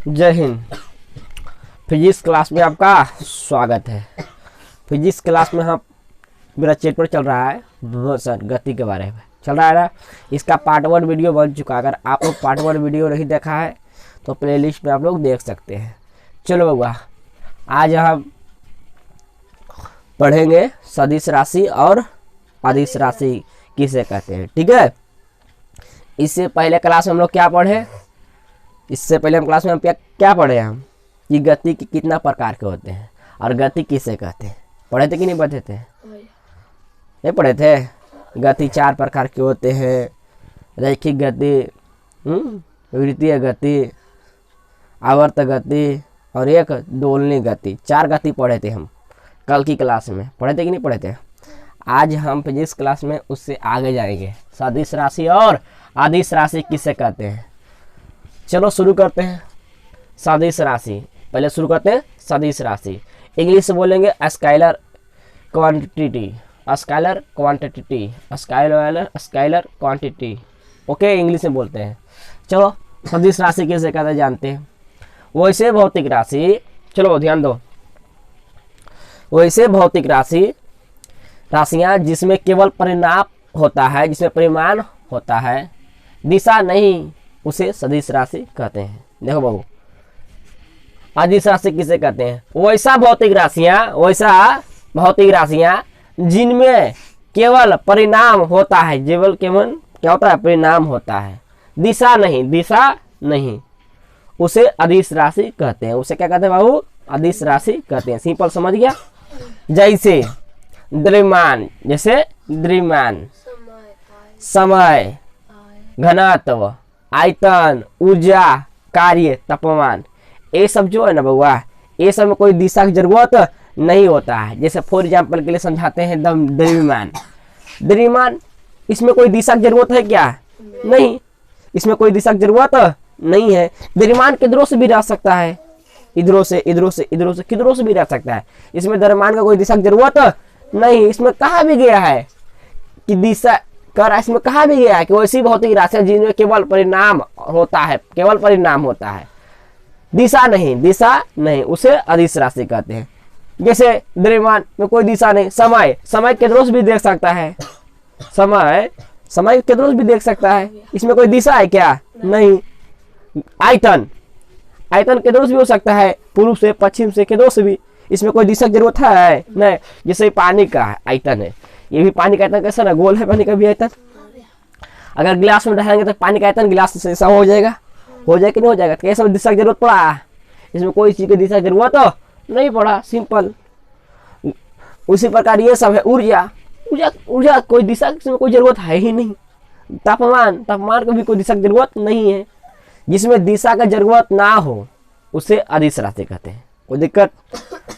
जय Hind. Physics class में आपका स्वागत है। फिजिक्स क्लास में हम मेरा चैप्टर चल रहा है मोशन, गति के बारे में चल रहा है ना। इसका पार्ट 1 वीडियो बन चुका है। अगर आप लोग पार्ट 1 वीडियो नहीं देखा है तो प्लेलिस्ट में आप लोग देख सकते हैं। चलो बउआ, आज हम पढ़ेंगे सदिश राशि और अदिश राशि किसे कहते हैं, ठीक है। इससे पहले क्लास में हम लोग क्या पढ़े? इससे पहले हम क्लास में हम क्या पढ़े हम कि गति के कितना प्रकार के होते हैं और गति किसे कहते हैं। पढ़े थे कि नहीं पढ़े थे? नहीं पढ़े थे। गति 4 प्रकार के होते हैं। रैखिक गति, वृत्तीय गति, आवर्त गति और एक दोलनी गति। 4 गति पढ़े थे हम कल की क्लास में। पढ़े थे कि नहीं पढ़े थे? आज हम फिजिक्स क्लास में उससे आगे जाएंगे। सदिश राशि और अदिश राशि किसे कहते हैं। चलो शुरू करते हैं। सदिश राशि पहले शुरू करते हैं। सदिश राशि इंग्लिश से बोलेंगे scalar quantity, scalar quantity, scalar quantity. Okay, English में बोलते हैं। चलो सदिश राशि किसे कहते हैं जानते हैं। वैसे भौतिक राशि, चलो ध्यान दो, वैसे भौतिक राशियां जिसमें केवल परिमाण होता है, जिसमें परिमाण होता है, दिशा नहीं, उसे सदिश राशि कहते हैं। देखो बाबू, अदिश राशि किसे कहते हैं? वैसा भौतिक राशियां जिनमें केवल परिणाम होता है, केवल क्या होता है? परिणाम होता है, दिशा नहीं, उसे अदिश राशि कहते हैं। उसे क्या कहते हैं बाबू? अदिश राशि कहते हैं। सिंपल समझ गया। जैसे द्रव्यमान, समय, घनत्व, आयतन, ऊर्जा, कार्य, तापमान, ये सब जो है ना बउआ, ये सब में कोई दिशा की जरूरत नहीं होता है। जैसे फॉर एग्जाम्पल के लिए समझाते हैं द्रव्यमान, इसमें कोई दिशा की जरूरत है क्या? नहीं, इसमें कोई दिशा की जरूरत नहीं है। द्रव्यमान किधरों से भी रह सकता है, इधरों से किधरों से भी रह सकता है। इसमें द्रव्यमान का कोई दिशा की जरूरत नहीं। इसमें कहा भी गया है कि दिशा कर, इसमें कहा भी गया है कि वैसी भौतिक राशि जिनमें केवल परिणाम होता है, दिशा नहीं, उसे अदिश राशि कहते हैं। जैसे द्रव्यमान में कोई दिशा नहीं। समय किधरों से भी देख सकता है, समय किधरों से भी देख सकता है, इसमें कोई दिशा है क्या? नहीं। आयतन किधरों से भी हो सकता है, पूर्व से, पश्चिम से, किधरों से भी, इसमें कोई दिशा की जरूरत है नहीं। जैसे पानी का आयतन है, ये भी पानी का आयतन कैसा ना, गोल है पानी का भी आयतन। अगर गिलास में डालेंगे तो पानी का आयतन गिलास से ऐसा हो जाएगा कि नहीं हो जाएगा? तो कैसा दिशा की जरूरत पड़ा? इसमें कोई चीज की दिशा की जरूरत तो नहीं पड़ा, सिंपल। उसी प्रकार ये सब है। ऊर्जा कोई दिशा की कोई जरूरत है ही नहीं। तापमान को भी कोई दिशा की जरूरत नहीं है। जिसमें दिशा का जरूरत ना हो उसे अदिश राशि कहते हैं। कोई दिक्कत?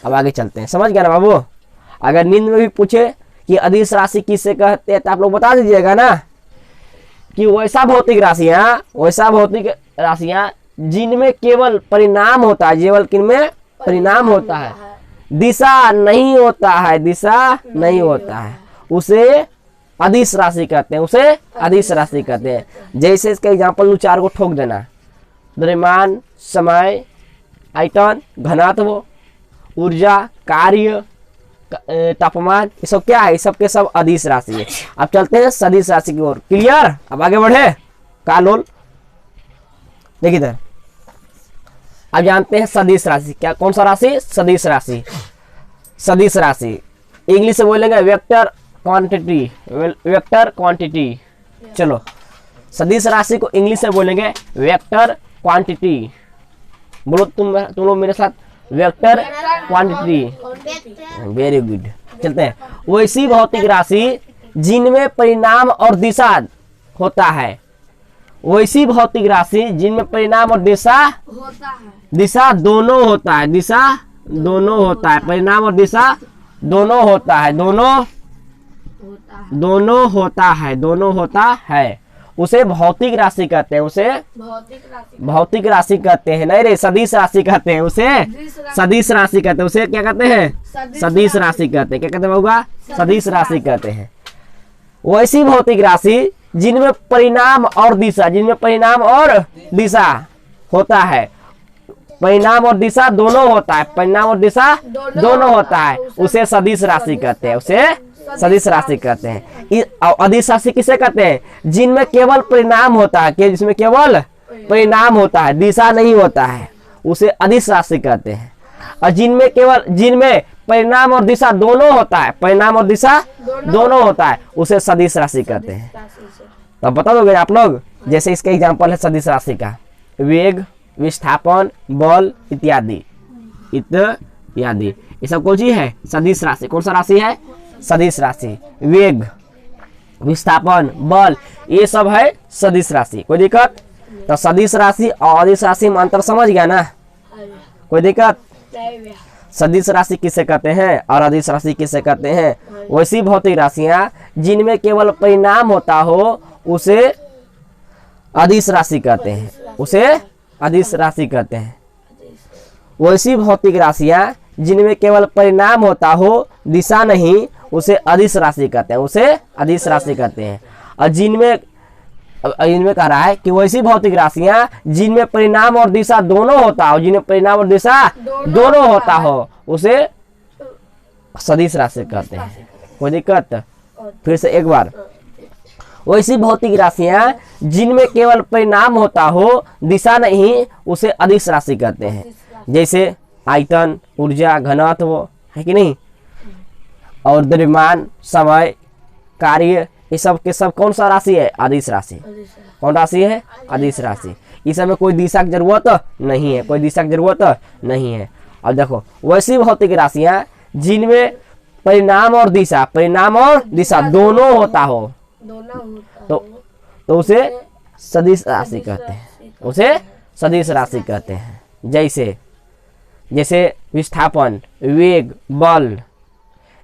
अब आगे चलते हैं। समझ गया ना बाबू? अगर नींद में भी पूछे कि अदिश राशि किसे कहते हैं तो आप लोग बता दीजिएगा ना कि वैसा भौतिक राशियां जिनमें केवल परिणाम होता है, दिशा नहीं होता है, उसे अदिश राशि कहते हैं। जैसे इसके एग्जाम्पल 4 को ठोक देना। द्रव्यमान, समय, आयतन, घनत्व, ऊर्जा, कार्य, तापमान, ये सब क्या है? ये सब के सब अदिश राशि है। अब चलते हैं सदिश राशि की ओर। क्लियर? अब आगे बढ़े। कालोल देखिए इधर। अब जानते हैं सदिश राशि क्या, कौन सा राशि? सदिश राशि इंग्लिश से बोलेंगे वेक्टर क्वांटिटी। चलो सदिश राशि को इंग्लिश में बोलेंगे वेक्टर क्वांटिटी। बोलो तुम लोग मेरे साथ, वेक्टर क्वांटिटी। Very good. चलते हैं। वैसी भौतिक राशि जिनमें परिणाम और दिशा होता है, वैसी भौतिक राशि जिनमें परिणाम और दिशा दोनों होता है, परिणाम और दिशा दोनों होता है, उसे भौतिक राशि कहते हैं। भौतिक राशि कहते हैं, नहीं रे, सदिश राशि कहते हैं। उसे सदिश राशि कहते हैं। उसे क्या कहते हैं? सदिश राशि कहते हैं। क्या कहते हैं बाबूगा? सदिश राशि कहते हैं। वैसी भौतिक राशि जिनमें परिणाम और दिशा होता है, परिणाम और दिशा दोनों होता है, परिणाम और दिशा दोनों होता है, उसे सदिश राशि कहते हैं, उसे सदिश राशि कहते हैं। अदिश राशि किसे कहते हैं? जिनमें केवल परिणाम होता है, कि जिसमें केवल परिणाम होता है, दिशा नहीं होता है, उसे अदिश राशि कहते हैं। और जिनमें परिणाम और दिशा दोनों होता है, परिणाम और दिशा दोनों होता है, उसे सदिश राशि कहते हैं। तो बता दोगे आप लोग? जैसे इसका एग्जांपल है सदिश राशि का, वेग, विस्थापन, बल इत्यादि इत्यादि, ये सब कौन सी है? सदिश राशि। कौन सा राशि है? सदिश राशि। वेग, विस्थापन, बल, ये सब है सदिश राशि। कोई दिक्कत? तो सदिश राशि और अदिश राशि में अंतर समझ गया ना? कोई दिक्कत? सदिश राशि किसे कहते हैं और अदिश राशि किसे कहते हैं? वैसी भौतिक राशियां जिनमें केवल परिणाम होता हो, उसे अदिश राशि कहते हैं, उसे अदिश राशि कहते हैं। वैसी भौतिक राशियां जिनमें केवल परिणाम होता हो, दिशा नहीं, उसे अदिश राशि कहते हैं, उसे अदिश राशि कहते हैं। और इनमें कह रहा है कि वैसी भौतिक राशियां जिनमें परिणाम और दिशा दोनों होता हो, जिनमें परिणाम और दिशा दोनों होता हो, उसे सदिश राशि कहते हैं। कोई दिक्कत? फिर से एक बार, वैसी भौतिक राशियां जिनमें केवल परिणाम होता हो, दिशा नहीं, उसे अदिश राशि कहते हैं। जैसे आयतन, ऊर्जा, घनत्व, है कि नहीं, और द्रव्यमान, समय, कार्य, ये सब के सब कौन सा राशि है? अदिश राशि। कौन राशि है? अदिश राशि। इस समय कोई दिशा की जरूरत नहीं है, कोई दिशा की जरूरत नहीं है। और देखो, वैसी भौतिक राशियां जिनमें परिणाम और दिशा दोनों होता हो, तो उसे सदिश राशि कहते हैं, उसे सदिश राशि कहते हैं। जैसे विस्थापन, वेग, बल,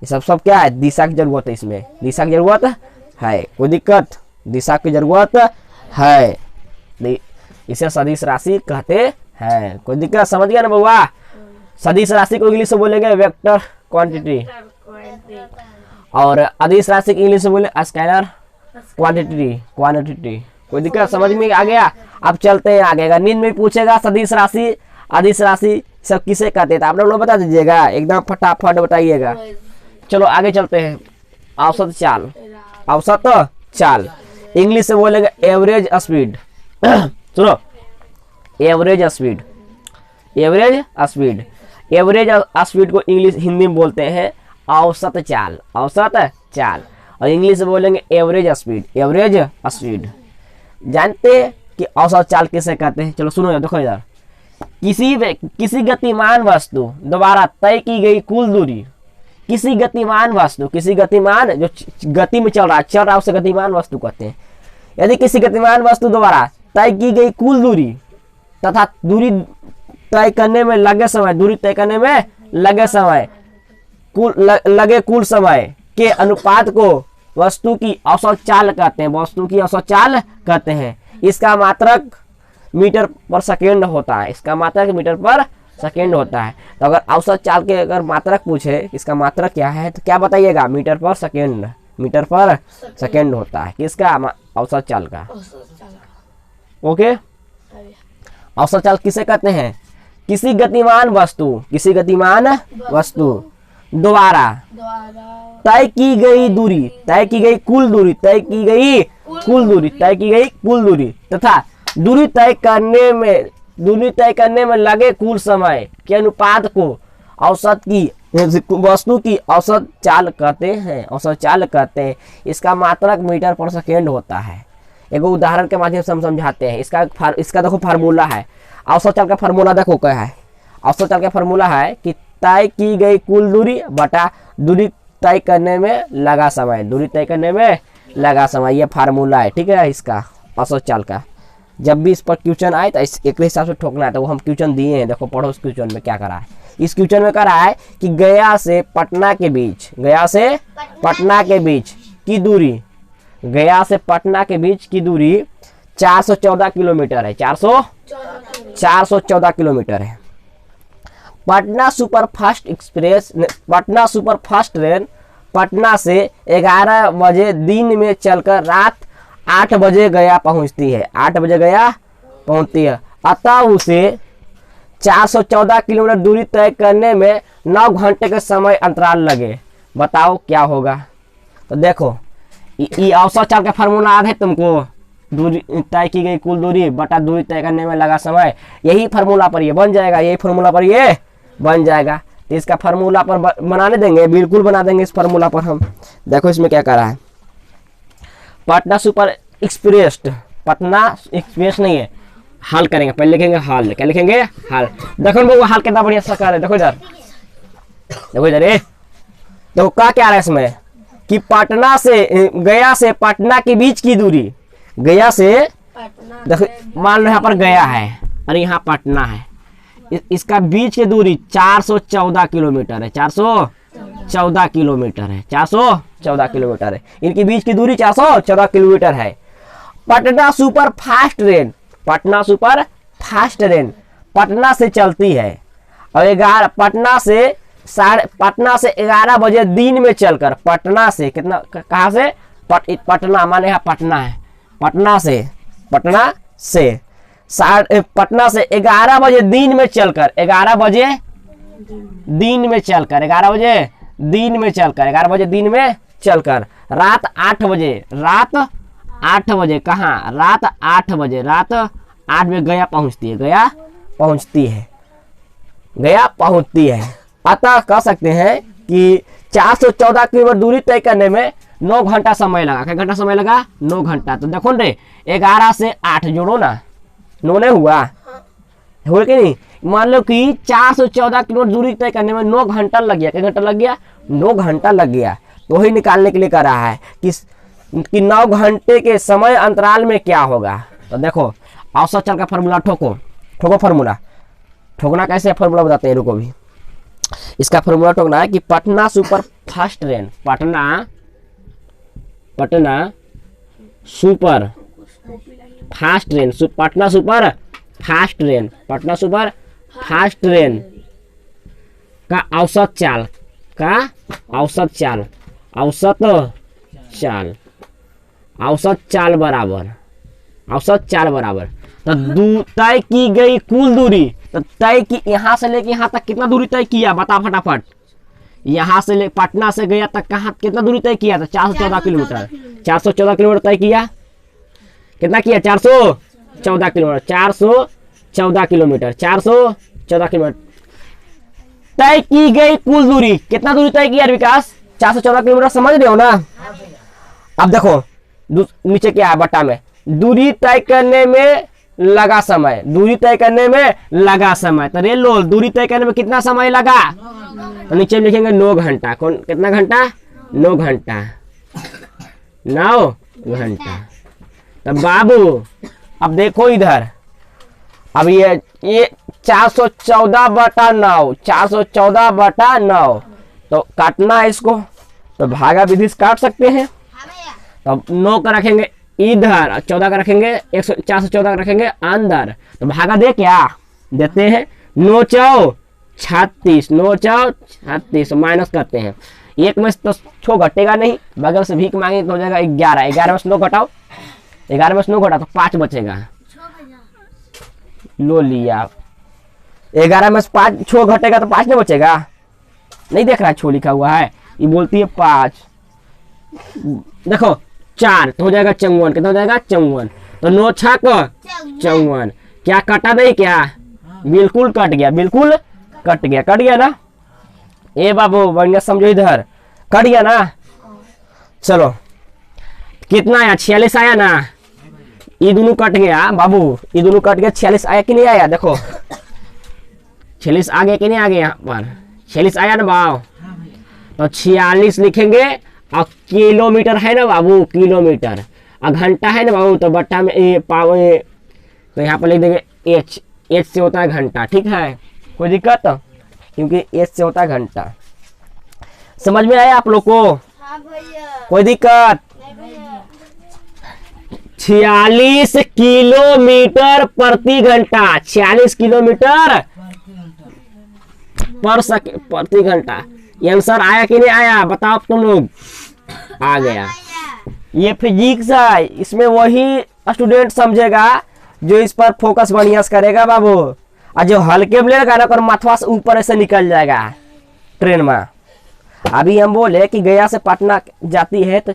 ये सब क्या है? दिशा की जरूरत है, इसमें दिशा की जरूरत है। कोई दिक्कत? दिशा की जरूरत है, इसे सदिश राशि कहते हैं। कोई दिक्कत? समझ गया ना बउआ? सदिश राशि को इंग्लिश में बोलेंगे वेक्टर क्वांटिटी, और अदिश राशि की इंग्लिश में बोले स्केलर क्वांटिटी। कोई दिक्कत? समझ में आ गया? अब चलते हैं आगे। नींद में पूछेगा सदिश राशि, अदिश राशि सब किसे कहते हैं, तो आप लोग बता दीजिएगा, एकदम फटाफट बताइएगा। चलो आगे चलते हैं। औसत चाल, औसत चाल इंग्लिश से बोलेंगे एवरेज स्पीड। सुनो, average speed, average speed, average speed को इंग्लिश हिंदी में बोलते हैं औसत चाल, औसत चाल, और इंग्लिश में बोलेंगे एवरेज स्पीड, एवरेज स्पीड। जानते हैं कि औसत चाल किसे कहते हैं? चलो सुनो, देखो इधर, किसी गतिमान वस्तु द्वारा तय की गई कुल दूरी, किसी गतिमान वस्तु, किसी गतिमान जो गति में चल रहा है उसे गतिमान वस्तु कहते हैं। यदि किसी गतिमान वस्तु द्वारा तय की गई कुल दूरी तथा दूरी तय करने में लगे समय, दूरी तय करने में लगे समय, कुल समय के अनुपात को वस्तु की औसत चाल कहते हैं, वस्तु की औसत चाल कहते हैं। इसका मात्रक मीटर पर सेकेंड होता है, इसका मात्रक मीटर पर सेकेंड होता है। तो अगर औसत चाल के अगर मात्रक पूछे इसका मात्रक क्या है, तो क्या बताइएगा? मीटर पर सेकेंड, मीटर पर सेकेंड होता है किसका? औसत चाल का। ओके, औसत चाल किसे कहते हैं? किसी गतिमान वस्तु द्वारा तय की गई दूरी, तय की गई कुल दूरी तथा दूरी तय करने में लगे कुल समय के अनुपात को औसत की वस्तु की औसत चाल कहते हैं, औसत चाल कहते हैं। इसका मात्रक मीटर पर सेकेंड होता है। एक उदाहरण के माध्यम से हम समझाते हैं। इसका देखो फार्मूला है, औसत चाल का फार्मूला देखो क्या है। औसत चाल का फार्मूला है कि तय की गई कुल दूरी बटा दूरी तय करने में लगा समय, दूरी तय करने में लगा समय, ये फार्मूला है। ठीक है, इसका औसत चाल का। जब भी इस पर क्वेश्चन आए तो एक हिसाब से ठोकना है। तो वो हम क्वेश्चन दिए हैं, देखो पढ़ो। इस क्वेश्चन में क्या करा है? इस क्वेश्चन में कह रहा है कि गया से पटना के बीच की दूरी, गया से पटना के बीच की दूरी 414 किलोमीटर है, 414 किलोमीटर है। पटना सुपरफास्ट ट्रेन पटना से 11 बजे दिन में चलकर रात 8 बजे गया पहुंचती है, 8 बजे गया पहुंचती है। अतः उसे 414 किलोमीटर दूरी तय करने में 9 घंटे के समय अंतराल लगे, बताओ क्या होगा। तो देखो ये औसत चाल का फार्मूला याद है तुमको, दूरी तय की गई कुल दूरी बटा दूरी तय करने में लगा समय, यही फार्मूला पर ये बन जाएगा, यही फार्मूला पर ये बन जाएगा। तो इसका फार्मूला पर बनाने देंगे, बिल्कुल बना देंगे इस फार्मूला पर हम। देखो इसमें क्या कर रहा है, Patna super express, Patna express नहीं है, हल करेंगे, पहले लिखेंगे हल, क्या लिखेंगे हल। देखो वो हल कितना बढ़िया सा कर है, देखो इधर, देखो इधर ये देखो क्या आ रहा है इसमें कि पटना से गया से पटना के बीच की दूरी, गया से देखो मान लो यहाँ पर गया है और यहाँ पटना है, इसका बीच की दूरी 414 किलोमीटर है, 414 किलोमीटर है, 414 किलोमीटर है, इनके बीच की दूरी 414 किलोमीटर है। Patna super fast train, Patna super fast train Patna से चलती है और पटना से 11 बजे दिन में चलकर, पटना से कितना, कहाँ से पटना माने यहाँ पटना है, पटना से 11 बजे दिन में चलकर, 11 बजे दिन में चलकर, 11 बजे दिन में चलकर, 11 बजे दिन में चलकर रात 8 बजे, रात 8 बजे कहाँ, रात 8 बजे, रात 8 बजे गया पहुंचती है, गया पहुंचती है, गया पहुंचती है। अतः कह सकते हैं कि 414 किलोमीटर दूरी तय करने में 9 घंटा समय लगा। क्या घंटा समय लगा, 9 घंटा। तो देखो रे 11 से 8 जोड़ो ना, 9 नहीं हुआ, हुआ कि नहीं। मान लो कि 414 किलोमीटर दूरी तय करने में 9 घंटा लग गया, क्या घंटा लग गया, 9 घंटा लग गया। तो वही निकालने के लिए कर रहा है कि 9 घंटे के समय अंतराल में क्या होगा। तो देखो औसत चाल का फार्मूला ठोको फार्मूला, ठोकना कैसे फार्मूला बताते हैं, रुको भी। इसका फार्मूला ठोकना है कि Patna super fast train, Patna super fast train, Patna super fast train, Patna super fast train का औसत चाल, का औसत चाल, औसत चाल बराबर तो तय की गई कुल दूरी, तो तय की यहाँ से लेके यहाँ तक कितना दूरी तय किया, बता फटाफट। यहाँ से ले पटना से गया तक कहाँ कितना दूरी तय किया था, 414 किलोमीटर, 414 किलोमीटर तय किया। कितना किया, 414 किलोमीटर, 414 किलोमीटर, 414 किलोमीटर तय की गई कुल दूरी। कितना दूरी तय किया विकास, 414 किलोमीटर, समझ रहे हो ना। अब देखो नीचे क्या है बट्टा में, दूरी तय करने में लगा समय, दूरी तय करने में लगा समय। तो रेल लो दूरी तय करने में कितना समय लगा, तो नीचे में लिखेंगे 9 घंटा। कौन कितना घंटा, 9 घंटा, 9 घंटा। तो बाबू अब देखो इधर, अब ये 414/9, 414/9 तो काटना है इसको, तो भागा विधि से काट सकते हैं। तो 9 का रखेंगे इधर, 14 का रखेंगे, 414 का रखेंगे अंदर, तो भागा दे क्या देते हैं, 9 चौ 36, 9 चौ 36 माइनस करते हैं। एक में तो 6 घटेगा नहीं, बगल से भीख मांगे तो हो जाएगा 11, 11 में से 9 घटाओ, 11 में से 9 घटाओ तो 5 बचेगा, लो लिया। 11 में से 5 6 घटेगा तो 5 नहीं बचेगा, नहीं देख रहा है 6 लिखा हुआ है, ये बोलती है 5। देखो 4 तो हो जाएगा 54, कितना हो जाएगा 54, तो 9 6 54, क्या कटा नहीं, क्या बिल्कुल कट गया, बिल्कुल कट गया, कट गया ना। ए बाबू बढ़िया समझो इधर, कट गया ना। चलो कितना आया, 46 आया ना, ये दोनों कट गया बाबू, ये दोनों कट गया, 46 आया कि नहीं आया, देखो 46 आ गया कि नहीं आ गया, यहाँ पर 46 आया ना बाबू। तो 46 लिखेंगे, और किलोमीटर है ना बाबू, किलोमीटर, और घंटा है ना बाबू, तो बट्टा में तो यहाँ पर लिख देंगे एच, एच से होता है घंटा, ठीक है, कोई दिक्कत, क्योंकि एच से होता है घंटा। समझ में आया आप लोग को, हाँ भैया, कोई दिक्कत। 46 किलोमीटर प्रति घंटा, 46 किलोमीटर प्रति घंटा। आंसर आया कि नहीं आया, बताओ तुम लोग, आ गया। ये फिजिक्स है, इसमें वही स्टूडेंट समझेगा जो इस पर फोकस बढ़िया से करेगा बाबू। और जो हल्के में लेगा ना, माथवा से ऊपर ऐसे निकल जाएगा ट्रेन में। अभी हम बोले कि गया से पटना जाती है तो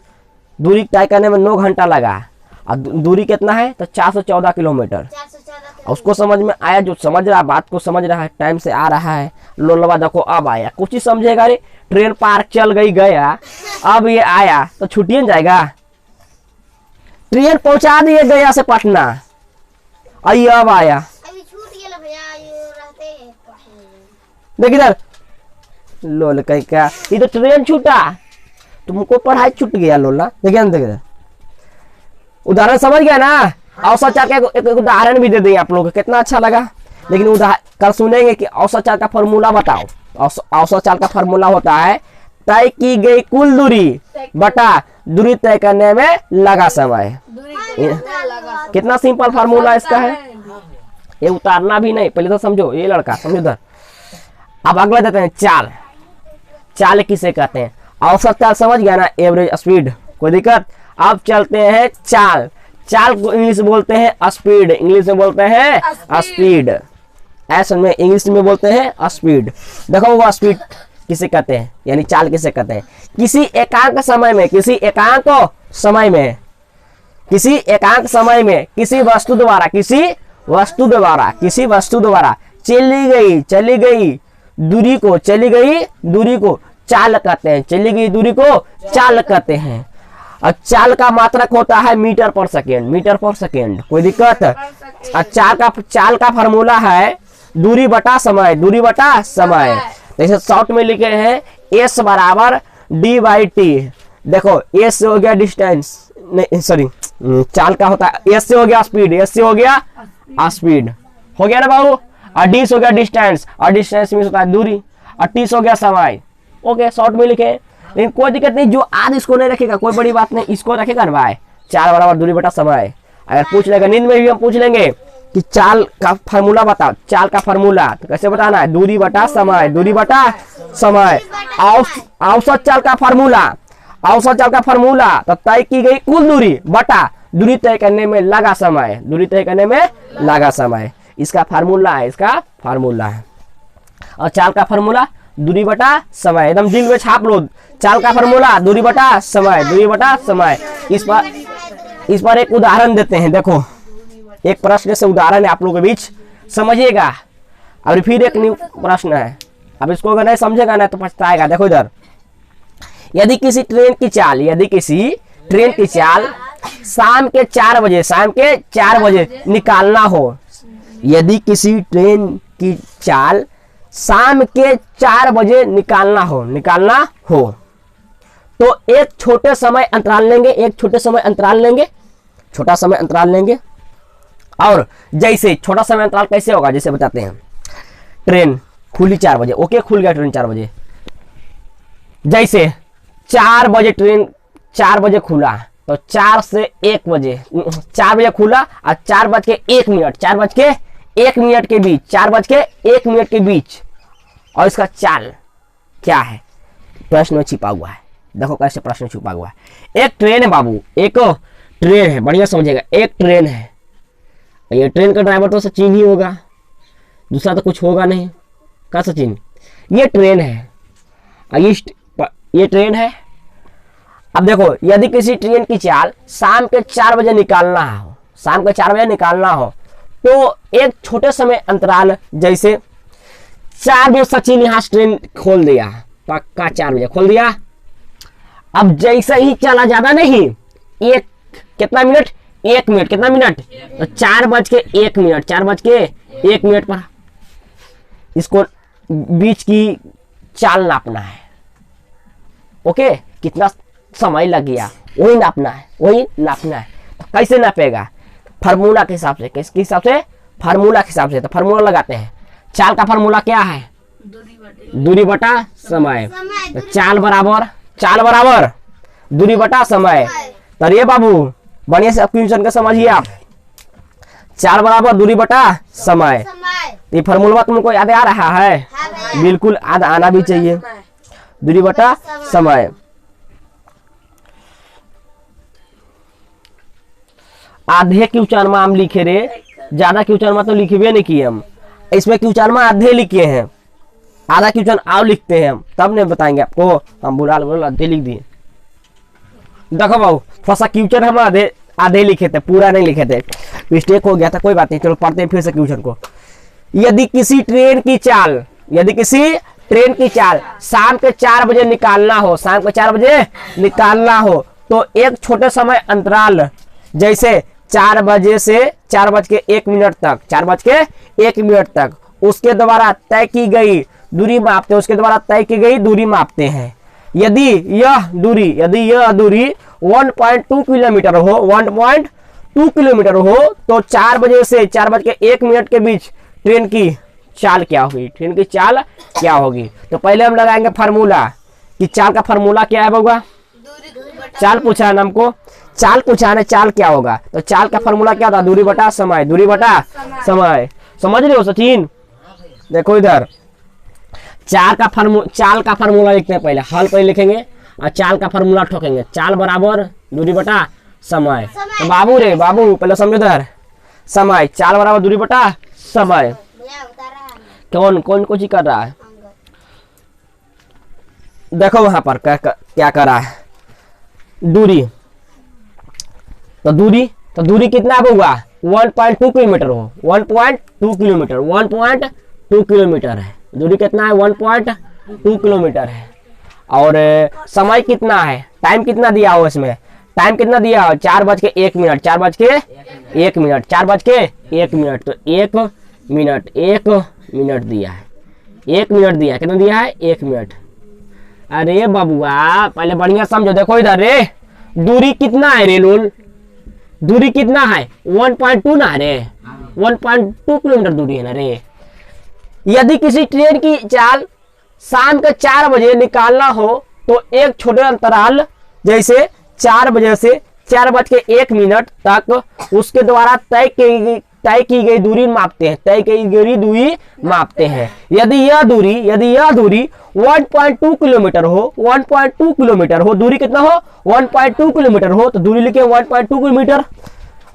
दूरी तय करने में 9 घंटा लगा, और दूरी कितना है तो 414 किलोमीटर। उसको समझ में आया, जो समझ रहा बात को समझ रहा है, टाइम से आ रहा है। लोलवा देखो अब आया, कुछ ही समझेगा रे, ट्रेन पार्क चल गई गया, अब ये आया तो छुट्टिए जाएगा। ट्रेन पहुंचा दिए गया से पटना, आइए अब आया। देख इधर लोल कहीं क्या, ये तो ट्रेन छूटा, तुमको पढ़ाई छूट गया लोला। देखिए देख उदाहरण समझ गया ना। औसत चाल का एक उदाहरण भी दे दें आप लोगों को, कितना अच्छा लगा। लेकिन कल सुनेंगे कि औसत चाल का फॉर्मूला बताओ। औसत चाल का फॉर्मूला होता है तय की गई कुल दूरी बटा दूरी तय करने में लगा समय। कितना सिंपल फार्मूला इसका है, ये उतारना भी नहीं, पहले तो समझो ये लड़का समझो इधर। अब अगला देते हैं चाल। चाल किसे कहते हैं? औसत चाल समझ गया ना, एवरेज स्पीड, कोई दिक्कत। अब चलते हैं चाल। चाल को इंग्लिश बोलते हैं स्पीड, इंग्लिश में बोलते हैं स्पीड, ऐसे में इंग्लिश में बोलते हैं स्पीड। देखो वो स्पीड किसे कहते हैं, यानी चाल किसे कहते हैं? किसी एकांक समय में, किसी एकांक समय में, किसी एकांक समय में किसी वस्तु द्वारा, किसी वस्तु द्वारा, किसी वस्तु द्वारा चली गई दूरी को, चली गई दूरी को चाल कहते हैं। चली गई दूरी को चाल कहते हैं। और चाल का मात्रक होता है मीटर पर सेकेंड, मीटर पर सेकेंड, कोई दिक्कत। चाल का फार्मूला है दूरी बटा समय, दूरी बटा समय। जैसे शॉर्ट में लिखे हैं एस बराबर डी बाई टी। देखो एस से हो गया डिस्टेंस, नहीं सॉरी चाल का होता है एस से हो गया स्पीड, एस से हो गया स्पीड, हो गया ना बाबू। और डी से हो गया डिस्टेंस, और डिस्टेंस में होता है दूरी, और टी से हो गया समय। ओके शॉर्ट में लिखे, लेकिन कोई दिक्कत नहीं, जो आज इसको नहीं रखेगा कोई बड़ी बात नहीं, इसको रखेगा ना भाई। चाल बराबर दूरी बटा समय। अगर पूछ लेगा नींद में भी हम पूछ लेंगे कि चाल का फार्मूला बताओ, चाल का फार्मूला तो कैसे बताना है? दूरी बटा समय, दूरी बटा समय। औसत चाल का फार्मूला, औसत चाल का फार्मूला तो तय की गई कुल दूरी बटा दूरी तय करने में लगा समय, दूरी तय करने में लगा समय। इसका फार्मूला है, इसका फार्मूला है। और चाल का फार्मूला दूरी बटा समय, एकदम दिल में छाप लो। चाल का फार्मूला दूरी बटा समय, दूरी बटा समय। इस पर एक उदाहरण देते हैं। देखो एक प्रश्न से उदाहरण है आप लोगों के बीच, समझिएगा। और फिर एक न्यू प्रश्न है, अब इसको अगर नहीं समझेगा ना तो पछताएगा। देखो इधर, यदि किसी ट्रेन की चाल, यदि किसी ट्रेन की चाल शाम के 4 बजे, शाम के 4 बजे निकालना हो, यदि किसी ट्रेन की चाल शाम के 4 बजे निकालना हो तो एक छोटे समय अंतराल लेंगे, एक छोटे समय अंतराल लेंगे, छोटा समय अंतराल लेंगे। और जैसे छोटा समय अंतराल कैसे होगा, जैसे बताते हैं। ट्रेन खुली 4 बजे, ओके खुल गया ट्रेन 4 बजे। जैसे 4 बजे ट्रेन 4 बजे खुला तो 4 से 1 बजे, 4 बजे खुला और 4 बज के 1 मिनट, 4 बज के 1 मिनट के बीच, 4 बज के 1 मिनट के बीच। और इसका चाल क्या है? प्रश्न में छिपा हुआ है। देखो कैसे प्रश्न छुपा हुआ है। एक ट्रेन है बाबू, एक ट्रेन है, बढ़िया समझिएगा। एक ट्रेन है, ये ट्रेन का ड्राइवर तो सचिन ही होगा, दूसरा तो कुछ होगा नहीं। का सचिन? ये ट्रेन है, ये ट्रेन है। अब देखो यदि किसी ट्रेन की चाल शाम के 4 बजे निकालना हो, शाम के 4 बजे निकालना हो तो एक छोटे समय अंतराल, जैसे 4 बजे सचिन यहाँ ट्रेन खोल दिया, पक्का 4 बजे खोल दिया। अब जैसे ही चला, ज्यादा नहीं, एक कितना मिनट, 1 मिनट, कितना मिनट तो 4 बज के 1 मिनट, 4 बज के 1 मिनट पर इसको बीच की चाल नापना है। ओके कितना समय लग गया वही नापना है, वही नापना है। तो कैसे नापेगा? फार्मूला के हिसाब से। किसके हिसाब से? फार्मूला के हिसाब से। तो फार्मूला लगाते हैं। चाल का फार्मूला क्या है? दूरी बटा समय। तो चाल बराबर दूरी बटा समय। तो ये बाबू बढ़िया से क्वेश्चन का समझिए आप। चाल बराबर दूरी बटा समय। ये फार्मूला तुमको याद आ रहा है? बिल्कुल याद आना भी चाहिए। दूरी बटा समय। आधे क्वेश्चन में हम लिखे रे, ज्यादा क्वेश्चन में तो लिखबे नहीं किए हम। इसमें क्वेश्चन में आधे लिखे हैं, आधा क्वेश्चन आओ लिखते हैं हम, तब नहीं बताएंगे आपको। हम बुला आधे लिख दिए। देखो बाबू थोड़ा सा क्वेश्चन हम आधे लिखे थे, पूरा नहीं लिखे थे, मिस्टेक हो गया था, कोई बात नहीं। चलो पढ़ते हैं फिर से क्वेश्चन को। यदि किसी ट्रेन की चाल शाम के 4 बजे निकालना हो, शाम के 4 बजे निकालना हो, तो एक छोटे समय अंतराल जैसे 4 बजे से 4:01 तक, 4:01 तक उसके द्वारा तय की गई दूरी मापते हैं, उसके द्वारा तय की गई दूरी मापते हैं। यदि यह दूरी 1.2 किलोमीटर हो, 1.2 किलोमीटर हो, तो 4 बजे से 4:01 के बीच ट्रेन की चाल क्या होगी? ट्रेन की चाल क्या होगी? तो पहले हम लगाएंगे फार्मूला कि चाल का फार्मूला क्या है बउआ? चाल पूछा है ना हमको, चाल पूछा है, चाल क्या होगा? तो चाल का फार्मूला क्या था? दूरी बटा समय, दूरी बटा समय। समझ रहे हो सचिन? देखो इधर चाल का फार्मूला लिखते हैं, पहले हल पहले लिखेंगे और चाल का फार्मूला ठोकेंगे। चाल बराबर दूरी बटा समय। तो बाबू पहले समझो इधर, समय, चाल बराबर दूरी बटा समय। कौन चीज कर रहा है? देखो वहां पर क्या कर रहा है, दूरी। तो दूरी कितना होगा? 1.2 किलोमीटर हो, 1.2 किलोमीटर, 1.2 किलोमीटर है दूरी। कितना है? 1.2 किलोमीटर है। और समय कितना है? टाइम कितना दिया हो इसमें? टाइम कितना दिया हो? 4:01 मिनट, 4:01 मिनट, 4:01 मिनट। तो 1 मिनट दिया है, 1 मिनट दिया है। कितना दिया है? 1 मिनट। अरे बाबुआ पहले बढ़िया समझो, देखो इधर रे, दूरी कितना है रे लोल? दूरी कितना है? 1.2 ना रे, 1.2 किलोमीटर दूरी है ना रे। यदि किसी ट्रेन की चाल शाम के 4 बजे निकालना हो, तो एक छोटे अंतराल जैसे 4 बजे से 4:01 तक उसके द्वारा तय की गई दूरी मापते हैं, तय की गई दूरी मापते हैं। यदि यह दूरी 1.2 किलोमीटर हो, 1.2 किलोमीटर हो, दूरी कितना हो? 1.2 किलोमीटर हो, तो दूरी लिखे 1.2 किलोमीटर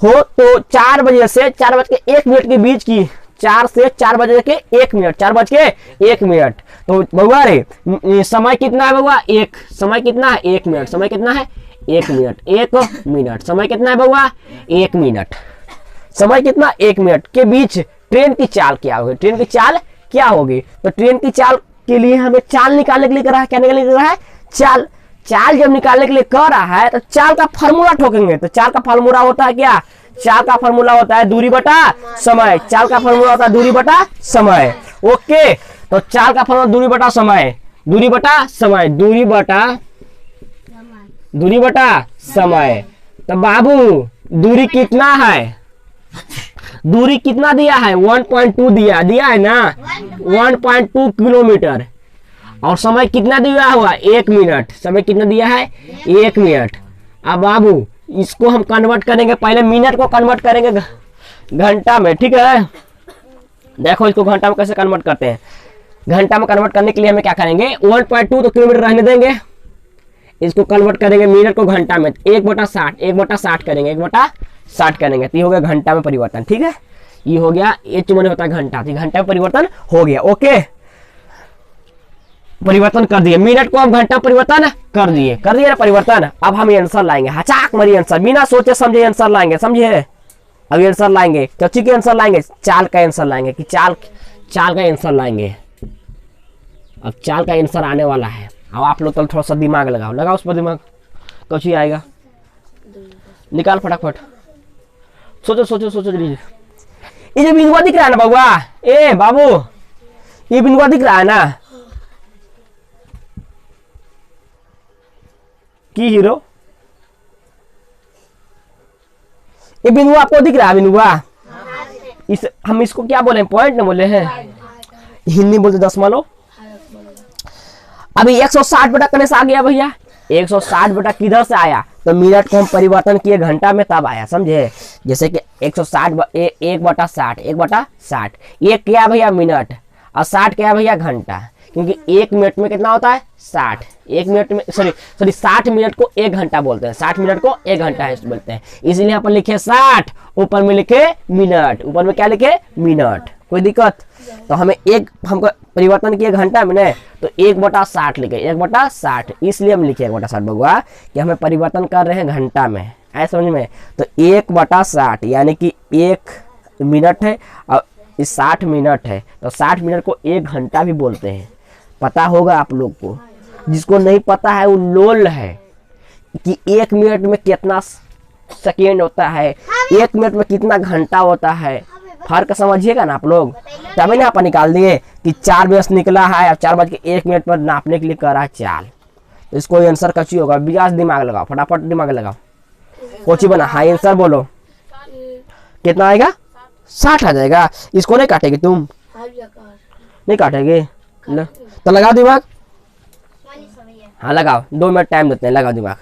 हो, तो 4 बजे से 4:01 के बीच की, 4 से 4:01 मिनट, 4:01 मिनट। तो बउआ रे समय कितना है बउआ? 1। समय कितना है? 1 मिनट। समय कितना है? 1 मिनट। 1 मिनट। समय कितना है बउआ? 1 मिनट। समय कितना? 1 मिनट के बीच ट्रेन की चाल क्या होगी? ट्रेन की चाल क्या होगी? तो ट्रेन की चाल के लिए हमें चाल निकालने के लिए कर रहा है, क्या निकालने के लिए कर रहा है? चाल जब निकालने के लिए कर रहा है तो चाल का फार्मूला ठोकेंगे। तो चाल का फार्मूला होता है क्या? चाल का फार्मूला होता है दूरी बटा समय। चाल का फार्मूला होता है दूरी बटा समय। ओके, तो चाल का फार्मूला दूरी बटा समय, दूरी बटा समय, दूरी बटा समय। तो बाबू दूरी कितना है? दूरी कितना दिया है? 1.2 दिया है ना, 1.2 किलोमीटर। और समय कितना दिया हुआ? 1 मिनट। समय कितना दिया है? 1 मिनट। अब बाबू इसको हम कन्वर्ट करेंगे, पहले मिनट को कन्वर्ट करेंगे घंटा में, ठीक है? देखो इसको घंटा में कैसे कन्वर्ट करते हैं। घंटा में कन्वर्ट करने के लिए हमें क्या करेंगे? 1.2 तो किलोमीटर रहने देंगे, इसको कन्वर्ट करेंगे मिनट को घंटा में। 1/60, 1/60 करेंगे, 1/60 करेंगे, तो ये हो गया घंटा में परिवर्तन। ठीक है, ये हो गया, एच मैंने होता है घंटा, तो घंटा में परिवर्तन हो गया। ओके, परिवर्तन कर दिए, मिनट को हम घंटा परिवर्तन कर दिए ना परिवर्तन। अब हम आंसर लाएंगे, हचाक मरी आंसर, बिना सोचे समझे आंसर लाएंगे, समझे? अब आंसर लाएंगे, कच्ची के आंसर लाएंगे, चाल का आंसर लाएंगे कि चाल का आंसर लाएंगे। अब चाल का आंसर आने वाला है। अब आप लोग तो थोड़ा सा दिमाग लगाओ उस पर दिमाग, कुछ ही आएगा, निकाल फटाफट, सोचो लीजिए। ये जो बिंदुआ दिख रहा है ना बाबुआ, ए बाबू, ये बिंदुआ दिख रहा है ना की हीरो, ये बिंदुआ आपको दिख रहा है? बिंदुआ हम इसको क्या बोले? पॉइंट ना बोले हैं, हिंदी बोलते दशमलव। अभी 160 बटा करने से आ गया भैया, 160 बटा किधर से आया? तो मिनट को हम परिवर्तन किए घंटा में, तब आया, समझे? जैसे कि 160 1/60, 1/60, ये क्या भैया? मिनट, और 60 क्या भैया? घंटा। क्योंकि 1 मिनट में कितना होता है 60। 1 मिनट में सॉरी 60 मिनट को 1 घंटा बोलते हैं, 60 मिनट को 1 घंटा है बोलते हैं। इसलिए यहाँ पर लिखे 60, ऊपर में लिखे मिनट, ऊपर में क्या लिखे मिनट। कोई दिक्कत? तो हमें हमको परिवर्तन किए घंटा में न, तो 1/60 लिखे, 1/60, इसलिए हम लिखे 1/60 बगुआ कि हमें परिवर्तन कर रहे हैं घंटा में, ऐसा समझ में। तो 1/60 यानी कि 1 मिनट है और 60 मिनट है, तो 60 मिनट को 1 घंटा भी बोलते हैं। पता होगा आप लोग को, जिसको नहीं पता है वो लोल है कि 1 मिनट में कितना सेकेंड होता है, 1 मिनट में कितना घंटा होता है, फर्क समझिएगा ना आप लोग। तभी ना आप निकाल दिए कि 4 बजे निकला है और 4:01 पर नापने के लिए करा चाल। तो इसको आंसर कच्ची होगा। विकास दिमाग लगाओ, फटाफट दिमाग लगाओ, कोची बना, हाँ आंसर बोलो कितना आएगा? 60 आ जाएगा। इसको नहीं काटेगी तुम? नहीं काटेगी? तो लगाओ दिमाग, हाँ लगाओ, 2 मिनट टाइम देते हैं, लगाओ दिमाग।